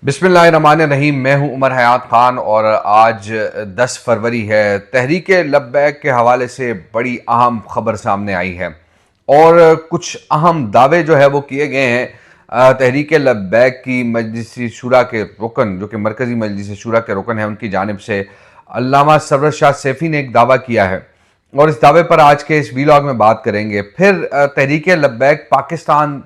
बिस्मिल्लाहिर्रहमानिर्रहीम। मैं हूं उमर हयात खान और आज 10 फरवरी है। तहरीक लब्बैक के हवाले से बड़ी अहम खबर सामने आई है और कुछ अहम दावे जो है वो किए गए हैं। तहरीक लब्बैक की मजलिस शूरा के रुकन, जो कि मरकज़ी मजलिस शूरा के रुकन है, उनकी जानिब से अल्लामा सरवर शाह सैफ़ी ने एक दावा किया है और इस दावे पर आज के इस वीलॉग में बात करेंगे। फिर तहरीक लब्बैक पाकिस्तान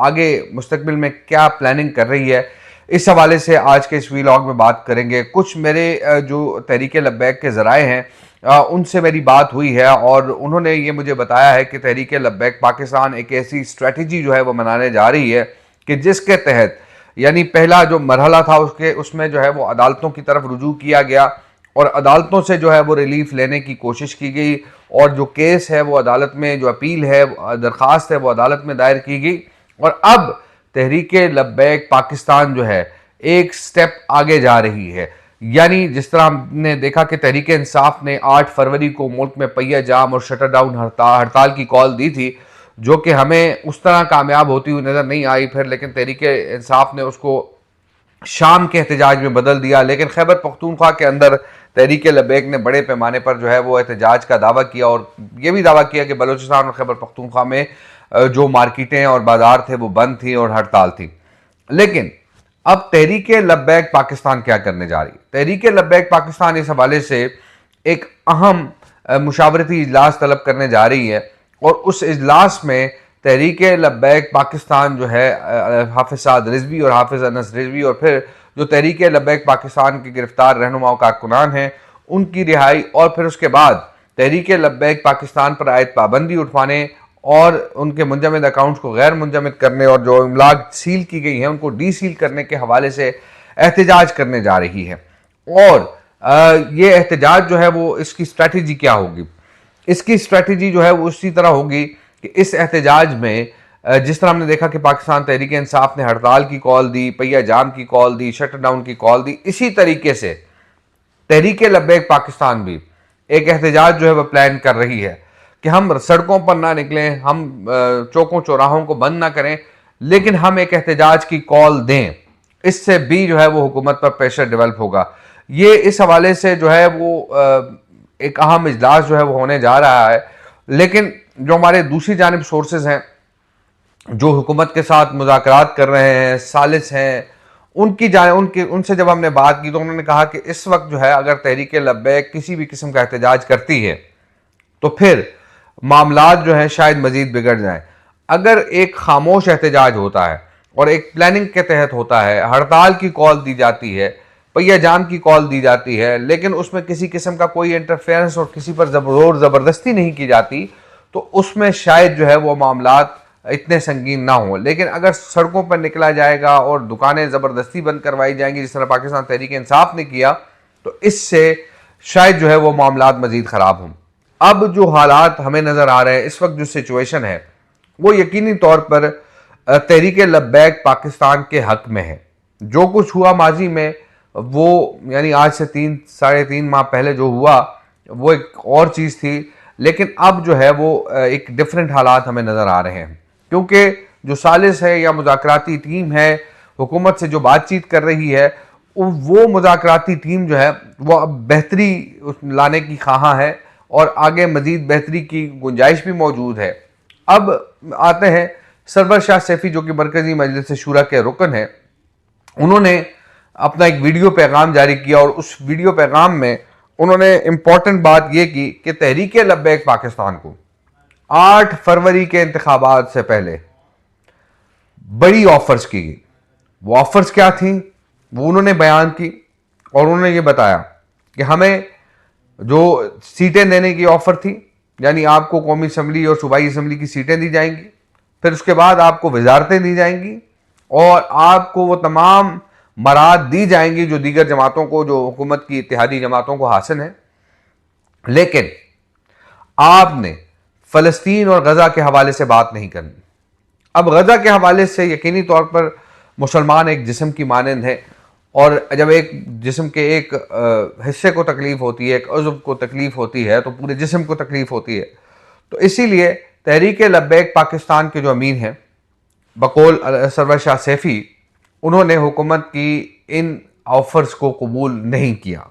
आगे मुस्तकबिल में क्या प्लानिंग कर रही है, इस हवाले से आज के इस वीलॉग में बात करेंगे। कुछ मेरे जो तहरीक लब्बैक के ज़राए हैं उनसे मेरी बात हुई है और उन्होंने ये मुझे बताया है कि तहरीक लब्बैक पाकिस्तान एक ऐसी स्ट्रेटजी जो है वो बनाने जा रही है कि जिसके तहत यानी पहला जो मरहला था उसमें जो है वो अदालतों की तरफ रुजू किया गया और अदालतों से जो है वो रिलीफ लेने की कोशिश की गई और जो केस है वो अदालत में, जो अपील है, दरख्वास्त है, वो अदालत में दायर की गई। और अब तहरीक लब्बैक पाकिस्तान जो है एक स्टेप आगे जा रही है। यानी जिस तरह हमने देखा कि तहरीक इंसाफ ने 8 फरवरी को मुल्क में पहिया जाम और शटर डाउन हड़ताल की कॉल दी थी, जो कि हमें उस तरह कामयाब होती हुई नज़र नहीं आई फिर, लेकिन तहरीक इंसाफ ने उसको शाम के एहतजाज में बदल दिया। लेकिन खैबर पख्तूनख्वा के अंदर तहरीक लब्बैक ने बड़े पैमाने पर जो है वो एहतजाज का दावा किया और ये भी दावा किया कि बलूचिस्तान और खैबर पख्तूनख्वा में जो मार्केटें और बाजार थे वो बंद थी और हड़ताल थी। लेकिन अब तहरीक लब्बैक पाकिस्तान क्या करने जा रही है? तहरीक लब्बैक पाकिस्तान इस हवाले से एक अहम मुशावरती इजलास तलब करने जा रही है और उस इजलास में तहरीक लब्बैक पाकिस्तान जो है हाफिज साद रिजवी और हाफिज अनस रिजवी और फिर जो तहरीक लब्बैक पाकिस्तान के गिरफ्तार रहनुमाओं कारकुनान हैं उनकी रिहाई और फिर उसके बाद तहरीक लब्बैक पाकिस्तान पर आयद पाबंदी उठवाने और उनके मुंजमद अकाउंट्स को गैर मुंजमद करने और जो इमलाक सील की गई हैं उनको डी सील करने के हवाले से एहतजाज करने जा रही है। और ये एहतजाज जो है वो इसकी स्ट्रैटेजी क्या होगी? इसकी स्ट्रैटेजी जो है वो उसी तरह होगी कि इस एहतजाज में जिस तरह हमने देखा कि पाकिस्तान तहरीक इंसाफ ने हड़ताल की कॉल दी, पहिया जाम की कॉल दी, शटर डाउन की कॉल दी, इसी तरीके से तहरीक लब्बैक पाकिस्तान भी एक एहतजाज जो है वह प्लान कर रही है कि हम सड़कों पर ना निकलें, हम चौकों चौराहों को बंद ना करें, लेकिन हम एक एहतजाज की कॉल दें। इससे भी जो है वो हुकूमत पर प्रेशर डेवलप होगा। ये इस हवाले से जो है वो एक अहम इजलास जो है वो होने जा रहा है। लेकिन जो हमारे दूसरी जानिब सोर्सेज हैं जो हुकूमत के साथ मुज़ाकरात कर रहे हैं, सालिस हैं, उनसे जब हमने बात की तो उन्होंने कहा कि इस वक्त जो है अगर तहरीक लब्बैक किसी भी किस्म का एहतजाज करती है तो फिर मामलात जो है शायद मजीद बिगड़ जाएं। अगर एक खामोश एहतजाज होता है और एक प्लानिंग के तहत होता है, हड़ताल की कॉल दी जाती है, पहिया जाम की कॉल दी जाती है, लेकिन उसमें किसी किस्म का कोई इंटरफेरेंस और किसी पर जोर ज़बरदस्ती नहीं की जाती, तो उसमें शायद जो है वो मामलात इतने संगीन ना हो। लेकिन अगर सड़कों पर निकला जाएगा और दुकानें ज़बरदस्ती बंद करवाई जाएंगी, जिस तरह पाकिस्तान तहरीक इंसाफ ने किया, तो इससे शायद जो है वो मामलात मजीद ख़राब हों। अब जो हालात हमें नज़र आ रहे हैं, इस वक्त जो सिचुएशन है वो यकीनी तौर पर तहरीक लब्बैक पाकिस्तान के हक में है। जो कुछ हुआ माजी में वो यानी आज से 3-3.5 माह पहले जो हुआ वो एक और चीज़ थी, लेकिन अब जो है वो एक डिफरेंट हालात हमें नज़र आ रहे हैं, क्योंकि जो सालिस है या मुज़ाकराती टीम है हुकूमत से जो बातचीत कर रही है, वो मुज़ाकराती टीम जो है वो अब बेहतरी लाने की ख्वाहा है और आगे मजीद बेहतरी की गुंजाइश भी मौजूद है। अब आते हैं सरवर शाह सैफ़ी जो कि मरकज़ी मजलिस शूरा के रुकन है। उन्होंने अपना एक वीडियो पैगाम जारी किया और उस वीडियो पैगाम में उन्होंने इंपॉर्टेंट बात यह की कि तहरीक लब्बैक पाकिस्तान को 8 फरवरी के इंतखाबात से पहले बड़ी ऑफर्स की गई। वो ऑफर्स क्या थी वो उन्होंने बयान की और उन्होंने ये बताया कि हमें जो सीटें देने की ऑफर थी, यानी आपको कौमी असम्बली और सूबाई असम्बली की सीटें दी जाएंगी, फिर उसके बाद आपको वजारतें दी जाएंगी और आपको वो तमाम मराद दी जाएंगी जो दीगर जमातों को, जो हुकूमत की इत्तेहादी जमातों को हासिल हैं। लेकिन आपने फ़लस्तीन और गज़ा के हवाले से बात नहीं करनी। अब गज़ा के हवाले से यकीनी तौर पर मुसलमान एक जिस्म की मानंद है और जब एक जिस्म के एक हिस्से को तकलीफ़ होती है, एक उज़्व को तकलीफ़ होती है, तो पूरे जिस्म को तकलीफ़ होती है। तो इसीलिए तहरीक लब्बैक पाकिस्तान के जो अमीन हैं बकौल सरवर शाह सैफ़ी, उन्होंने हुकूमत की इन ऑफर्स को कबूल नहीं किया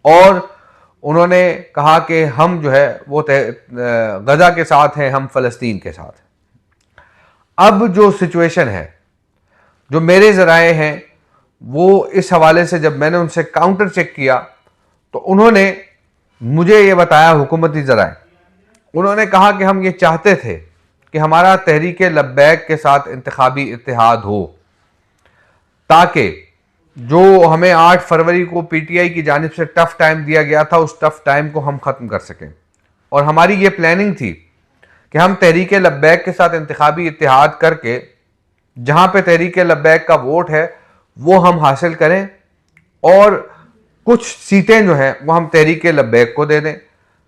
और उन्होंने कहा कि हम जो है वो गजा के साथ हैं, हम फ़लस्तीन के साथ हैं। अब जो सिचुएशन है, जो मेरे ज़राए हैं, वो इस हवाले से जब मैंने उनसे काउंटर चेक किया तो उन्होंने मुझे ये बताया, हुकूमती ज़राए, उन्होंने कहा कि हम ये चाहते थे कि हमारा तहरीक लब्बैक के साथ इंतखाबी इत्तेहाद हो, ताकि जो हमें 8 फरवरी को पीटीआई की जानिब से टफ टाइम दिया गया था, उस टफ टाइम को हम ख़त्म कर सकें। और हमारी ये प्लानिंग थी कि हम तहरीक लब्बैक के साथ इंतखाबी इत्तेहाद करके जहाँ पे तहरीक लब्बैक का वोट है वो हम हासिल करें और कुछ सीटें जो हैं वो हम तहरीक लब्बैक को दे दें,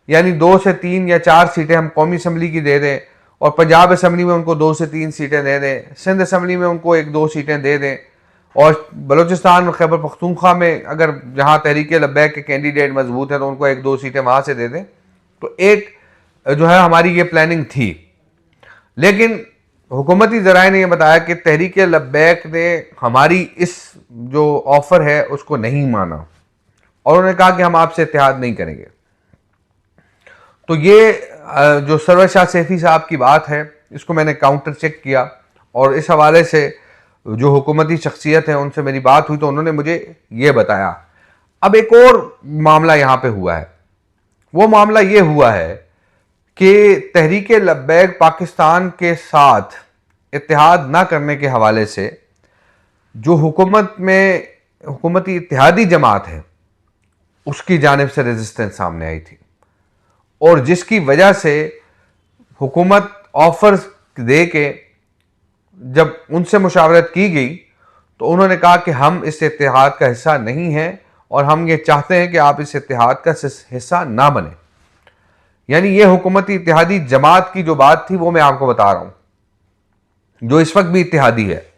यानी 2 से 3 या 4 सीटें हम कौमी असम्बली की दे दें और पंजाब असम्बली में उनको 2 से 3 सीटें दे दें, सिंध असम्बली में उनको 1-2 सीटें दे दें और बलूचिस्तान और खैबर पख्तूनख्वा में अगर जहाँ तहरीक लब्बैक के कैंडिडेट मजबूत हैं तो उनको 1-2 सीटें वहाँ से दे दें। तो एक जो है हमारी ये प्लानिंग थी, लेकिन हुकूमती ज़राए ने यह बताया कि तहरीक लब्बैक ने हमारी इस जो ऑफ़र है उसको नहीं माना और उन्होंने कहा कि हम आपसे इत्तेहाद नहीं करेंगे। तो ये जो सरवर शाह सैफी साहब की बात है, इसको मैंने काउंटर चेक किया और इस हवाले से जो हुकूमती शख्सियत है उनसे मेरी बात हुई तो उन्होंने मुझे ये बताया। अब एक और मामला यहाँ पे हुआ है, वो मामला ये हुआ है कि तहरीक लब्बैक पाकिस्तान के साथ इत्तेहाद ना करने के हवाले से जो हुकूमती इत्तेहादी जमात है उसकी जानिब से रेजिस्टेंस सामने आई थी और जिसकी वजह से हुकूमत ऑफर्स दे के जब उनसे मुशावरत की गई तो उन्होंने कहा कि हम इस इत्तेहाद का हिस्सा नहीं हैं और हम ये चाहते हैं कि आप इस इत्तेहाद का हिस्सा ना बने। यानी ये हुकूमती इत्तेहादी जमात की जो बात थी वो मैं आपको बता रहा हूं, जो इस वक्त भी इत्तेहादी है,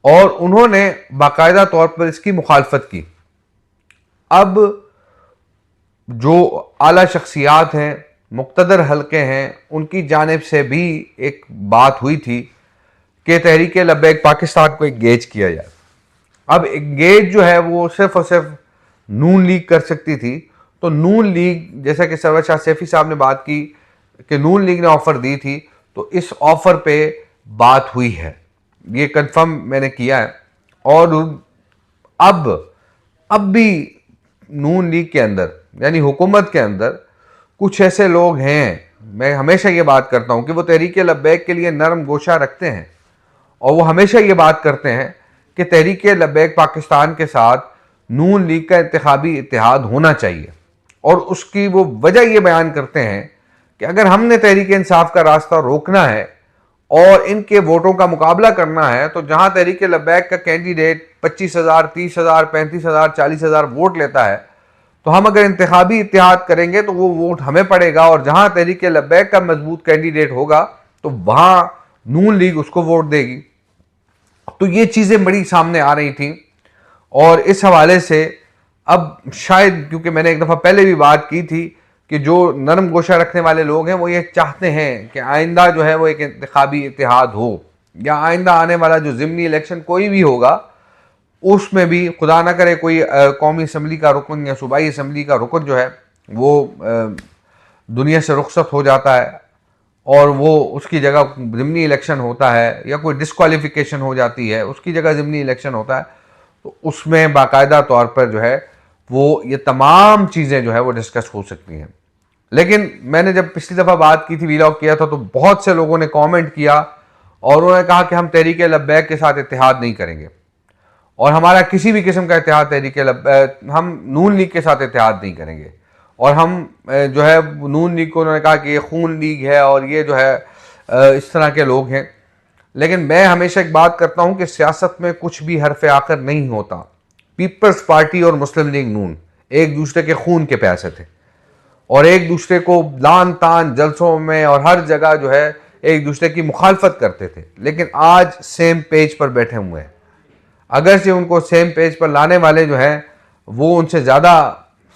और उन्होंने बाकायदा तौर पर इसकी मुखालफत की। अब जो आला शख्सियात हैं, मुक्तदर हल्के हैं, उनकी जानिब से भी एक बात हुई थी कि तहरीक लब्बैक पाकिस्तान को एंगेज किया जाए। अब एंगेज जो है वो सिर्फ और सिर्फ नून लीग कर सकती थी, तो नून लीग, जैसा कि सरवर शाह सैफी साहब ने बात की कि नून लीग ने ऑफर दी थी, तो इस ऑफर पे बात हुई है, ये कंफर्म मैंने किया है। और अब भी नून लीग के अंदर यानी हुकूमत के अंदर कुछ ऐसे लोग हैं, मैं हमेशा ये बात करता हूं कि वो तहरीक लब्बैक के लिए नरम गोशा रखते हैं और वो हमेशा ये बात करते हैं कि तहरीक लब्बैक पाकिस्तान के साथ नून लीग का इंतखाबी इत्तेहाद होना चाहिए और उसकी वो वजह ये बयान करते हैं कि अगर हमने तहरीक इंसाफ का रास्ता रोकना है और इनके वोटों का मुकाबला करना है तो जहां तहरीक लब्बैक का कैंडिडेट 25,000, 30,000, 35,000, 40,000 वोट लेता है, तो हम अगर इंतखाबी इत्तेहाद करेंगे तो वो वोट हमें पड़ेगा और जहां तहरीक लब्बैक का मजबूत कैंडिडेट होगा तो वहां नून लीग उसको वोट देगी। तो ये चीज़ें बड़ी सामने आ रही थी और इस हवाले से अब शायद, क्योंकि मैंने एक दफ़ा पहले भी बात की थी कि जो नरम गोशा रखने वाले लोग हैं वो ये चाहते हैं कि आइंदा जो है वो एक इंतखाबी इत्तेहाद हो या आइंदा आने वाला जो ज़िमनी इलेक्शन कोई भी होगा उसमें भी खुदा ना करे कोई कौमी असम्बली का रुकन या सूबाई असम्बली का रुकन जो है वो दुनिया से रुखसत हो जाता है और वो उसकी जगह ज़िमनी इलेक्शन होता है या कोई डिस्क्वालिफिकेशन हो जाती है, उसकी जगह ज़िमनी इलेक्शन होता है, तो उसमें बाकायदा तौर पर जो है वो ये तमाम चीज़ें जो है वो डिस्कस हो सकती हैं। लेकिन मैंने जब पिछली दफ़ा बात की थी, वीलॉग किया था, तो बहुत से लोगों ने कमेंट किया और उन्होंने कहा कि हम तहरीक लब्बैक के साथ इत्तेहाद नहीं करेंगे और हमारा किसी भी किस्म का इत्तेहाद तहरीक लब्बैक, हम नून लीग के साथ इत्तेहाद नहीं करेंगे और हम जो है नून लीग को उन्होंने कहा कि ये खून लीग है और ये जो है इस तरह के लोग हैं। लेकिन मैं हमेशा एक बात करता हूं कि सियासत में कुछ भी हरफ आखिर नहीं होता। पीपल्स पार्टी और मुस्लिम लीग नून एक दूसरे के खून के प्यासे थे और एक दूसरे को लान तान जलसों में और हर जगह जो है एक दूसरे की मुखालफत करते थे, लेकिन आज सेम पेज पर बैठे हुए हैं। अगर से उनको सेम पेज पर लाने वाले जो हैं वो उनसे ज़्यादा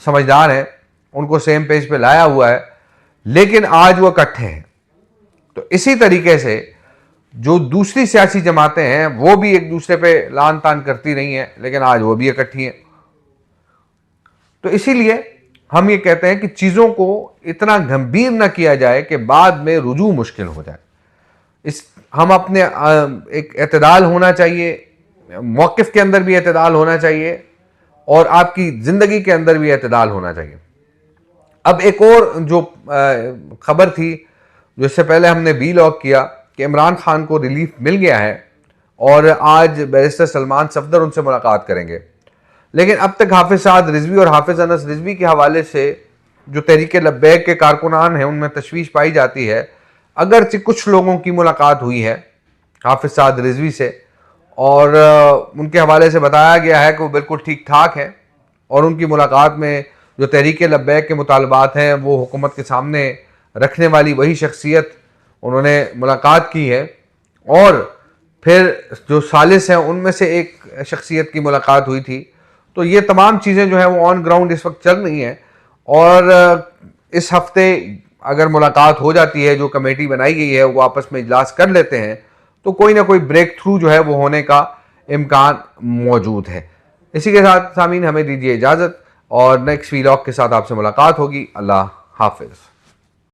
समझदार हैं, उनको सेम पेज पर लाया हुआ है, लेकिन आज वो इकट्ठे हैं। तो इसी तरीके से जो दूसरी सियासी जमातें हैं वो भी एक दूसरे पे लान तान करती रही हैं, लेकिन आज वो भी इकट्ठी हैं। तो इसीलिए हम ये कहते हैं कि चीज़ों को इतना गंभीर ना किया जाए कि बाद में रुजू मुश्किल हो जाए। हम अपने एक एतदाल होना चाहिए, मौक़िफ़ के अंदर भी एतदाल होना चाहिए और आपकी ज़िंदगी के अंदर भी एतदाल होना चाहिए। अब एक और जो खबर थी, जो इससे पहले हमने बी लॉग किया कि इमरान खान को रिलीफ मिल गया है और आज बैरिस्टर सलमान सफदर उनसे मुलाकात करेंगे। लेकिन अब तक हाफिज साद रिजवी और हाफिज अनस रिजवी के हवाले से जो तहरीक लब्बैक के कारकुनान हैं उनमें तशवीश पाई जाती है। अगरचे कुछ लोगों की मुलाकात हुई है हाफिज साद रिजवी से और उनके हवाले से बताया गया है कि वो बिल्कुल ठीक ठाक हैं और उनकी मुलाकात में जो तहरीक लब्बैक के मुतालबात हैं वो हुकूमत के सामने रखने वाली वही शख्सियत उन्होंने मुलाकात की है। और फिर जो सालिस हैं उनमें से एक शख्सियत की मुलाकात हुई थी। तो ये तमाम चीज़ें जो हैं वो ऑन ग्राउंड इस वक्त चल रही हैं और इस हफ्ते अगर मुलाकात हो जाती है, जो कमेटी बनाई गई है वो आपस में इजलास कर लेते हैं, तो कोई ना कोई ब्रेक थ्रू जो है वो होने का इम्कान मौजूद है। इसी के साथ सामीन हमें दीजिए इजाज़त और नेक्स्ट वीलॉग के साथ आपसे मुलाकात होगी। अल्लाह हाफिज़।